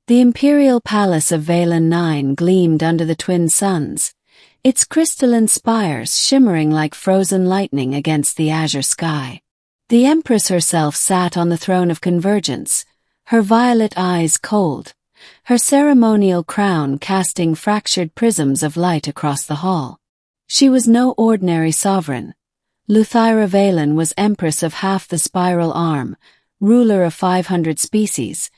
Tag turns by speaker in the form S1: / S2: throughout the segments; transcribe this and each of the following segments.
S1: The imperial palace of Valen 9 gleamed under the twin suns, its crystalline spires shimmering like frozen lightning against the azure sky. The Empress herself sat on the throne of convergence, her violet eyes cold, her ceremonial crown casting fractured prisms of light across the hall. She was no ordinary sovereign. Luthyra Valen was Empress of half the spiral arm, ruler of 500 species,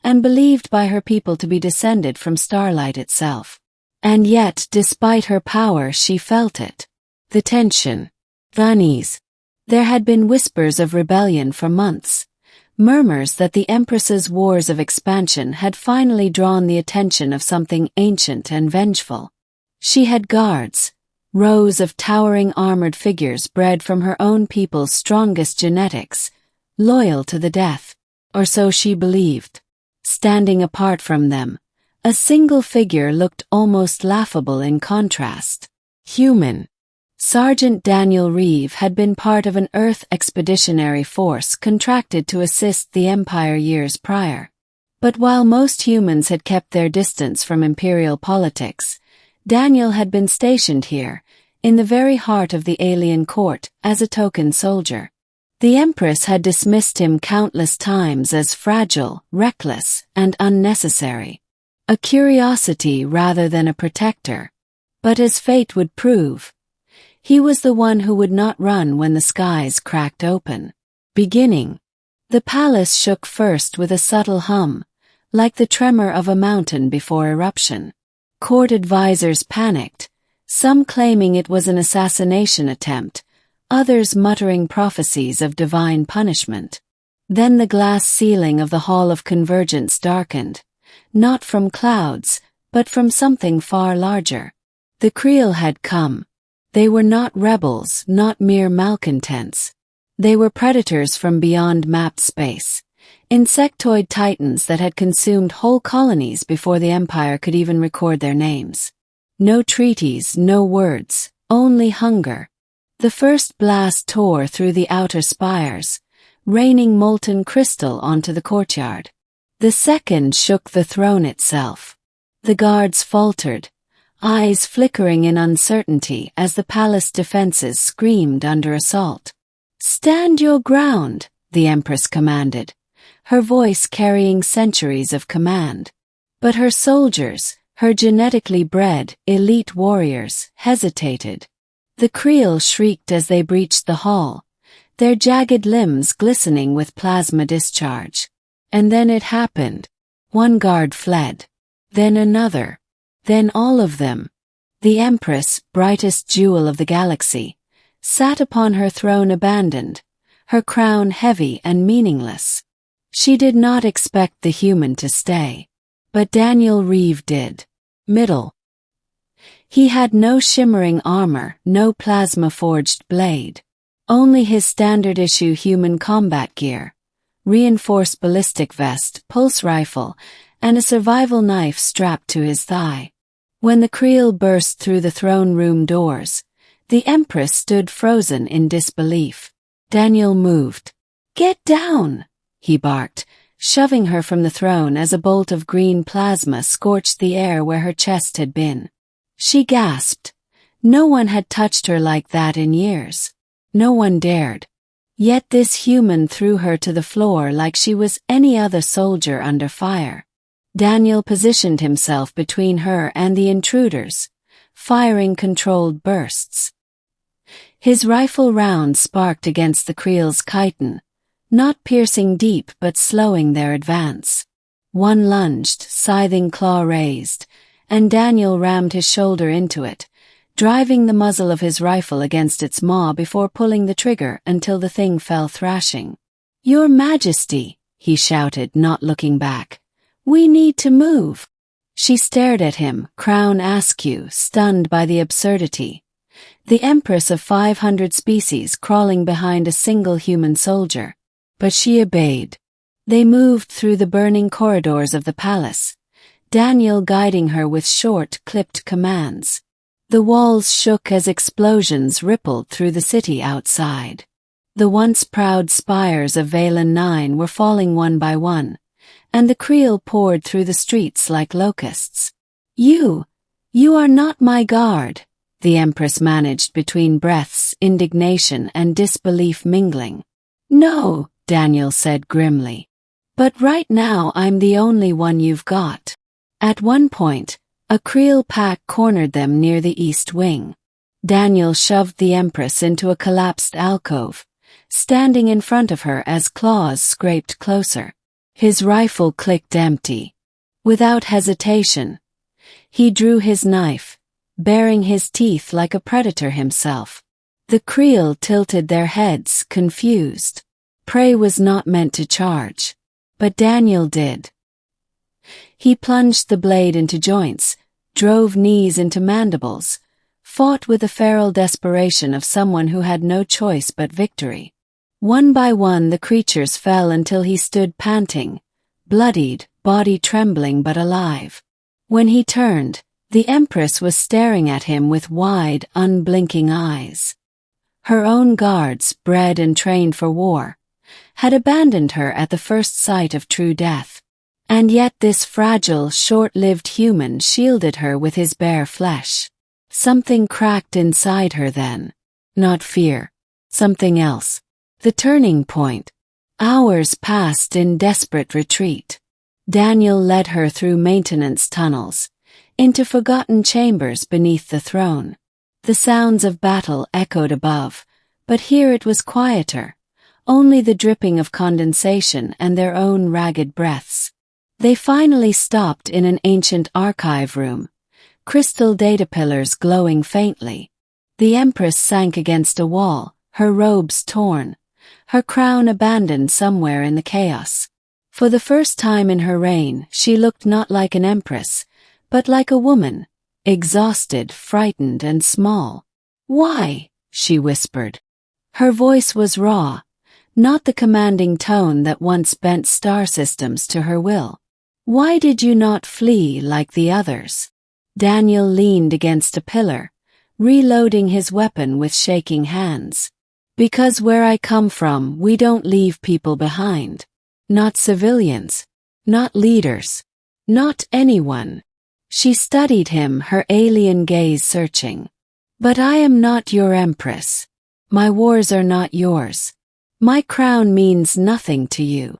S1: and believed by her people to be descended from starlight itself. And yet, despite her power, she felt it. The tension. The unease. There had been whispers of rebellion for months, murmurs that the Empress's wars of expansion had finally drawn the attention of something ancient and vengeful. She had guards, rows of towering armored figures bred from her own people's strongest genetics, loyal to the death, or so she believed. Standing apart from them, a single figure looked almost laughable in contrast. Human. Sergeant Daniel Reeve had been part of an Earth expeditionary force contracted to assist the Empire years prior. But while most humans had kept their distance from Imperial politics, Daniel had been stationed here, in the very heart of the alien court, as a token soldier. The Empress had dismissed him countless times as fragile, reckless, and unnecessary. A curiosity rather than a protector. But as fate would prove, he was the one who would not run when the skies cracked open. Beginning. The palace shook first with a subtle hum, like the tremor of a mountain before eruption. Court advisors panicked, some claiming it was an assassination attempt, others muttering prophecies of divine punishment. Then the glass ceiling of the Hall of Convergence darkened, not from clouds, but from something far larger. The Creel had come. They were not rebels, not mere malcontents. They were predators from beyond mapped space, insectoid titans that had consumed whole colonies before the Empire could even record their names. No treaties, no words, only hunger. The first blast tore through the outer spires, raining molten crystal onto the courtyard. The second shook the throne itself. The guards faltered, eyes flickering in uncertainty as the palace defenses screamed under assault. "Stand your ground," the Empress commanded, her voice carrying centuries of command. But her soldiers, her genetically bred, elite warriors, hesitated. The Creel shrieked as they breached the hall, their jagged limbs glistening with plasma discharge. And then it happened. One guard fled. Then another. Then all of them. The Empress, brightest jewel of the galaxy, sat upon her throne abandoned, her crown heavy and meaningless. She did not expect the human to stay. But Daniel Reeve did. Middle. He had no shimmering armor, no plasma-forged blade. Only his standard-issue human combat gear, reinforced ballistic vest, pulse rifle, and a survival knife strapped to his thigh. When the Creel burst through the throne room doors, the Empress stood frozen in disbelief. Daniel moved. "Get down!" he barked, shoving her from the throne as a bolt of green plasma scorched the air where her chest had been. She gasped. No one had touched her like that in years. No one dared. Yet this human threw her to the floor like she was any other soldier under fire. Daniel positioned himself between her and the intruders, firing controlled bursts. His rifle round sparked against the Creel's chitin, not piercing deep but slowing their advance. One lunged, scything claw raised, and Daniel rammed his shoulder into it, driving the muzzle of his rifle against its maw before pulling the trigger until the thing fell thrashing. "Your Majesty," he shouted, not looking back. "We need to move." She stared at him, crown askew, stunned by the absurdity. The Empress of 500 species crawling behind a single human soldier. But she obeyed. They moved through the burning corridors of the palace, Daniel guiding her with short, clipped commands. The walls shook as explosions rippled through the city outside. The once proud spires of Valen 9 were falling one by one, and the creel poured through the streets like locusts. You are not my guard, the Empress managed between breaths, indignation and disbelief mingling. No, Daniel said grimly. But right now I'm the only one you've got. At one point, a creel pack cornered them near the east wing. Daniel shoved the Empress into a collapsed alcove, standing in front of her as claws scraped closer. His rifle clicked empty. Without hesitation, he drew his knife, baring his teeth like a predator himself. The creel tilted their heads, confused. Prey was not meant to charge. But Daniel did. He plunged the blade into joints, drove knees into mandibles, fought with the feral desperation of someone who had no choice but victory. One by one the creatures fell until he stood panting, bloodied, body trembling but alive. When he turned, the Empress was staring at him with wide, unblinking eyes. Her own guards, bred and trained for war, had abandoned her at the first sight of true death. And yet this fragile, short-lived human shielded her with his bare flesh. Something cracked inside her then. Not fear. Something else. The turning point. Hours passed in desperate retreat. Daniel led her through maintenance tunnels, into forgotten chambers beneath the throne. The sounds of battle echoed above, but here it was quieter. Only the dripping of condensation and their own ragged breaths. They finally stopped in an ancient archive room, crystal data pillars glowing faintly. The Empress sank against a wall, her robes torn, her crown abandoned somewhere in the chaos. For the first time in her reign, she looked not like an empress, but like a woman, exhausted, frightened, and small. "Why?" she whispered. Her voice was raw, not the commanding tone that once bent star systems to her will. "Why did you not flee like the others?" Daniel leaned against a pillar, reloading his weapon with shaking hands. "Because where I come from, we don't leave people behind. Not civilians. Not leaders. Not anyone." She studied him, her alien gaze searching. "But I am not your empress. My wars are not yours. My crown means nothing to you.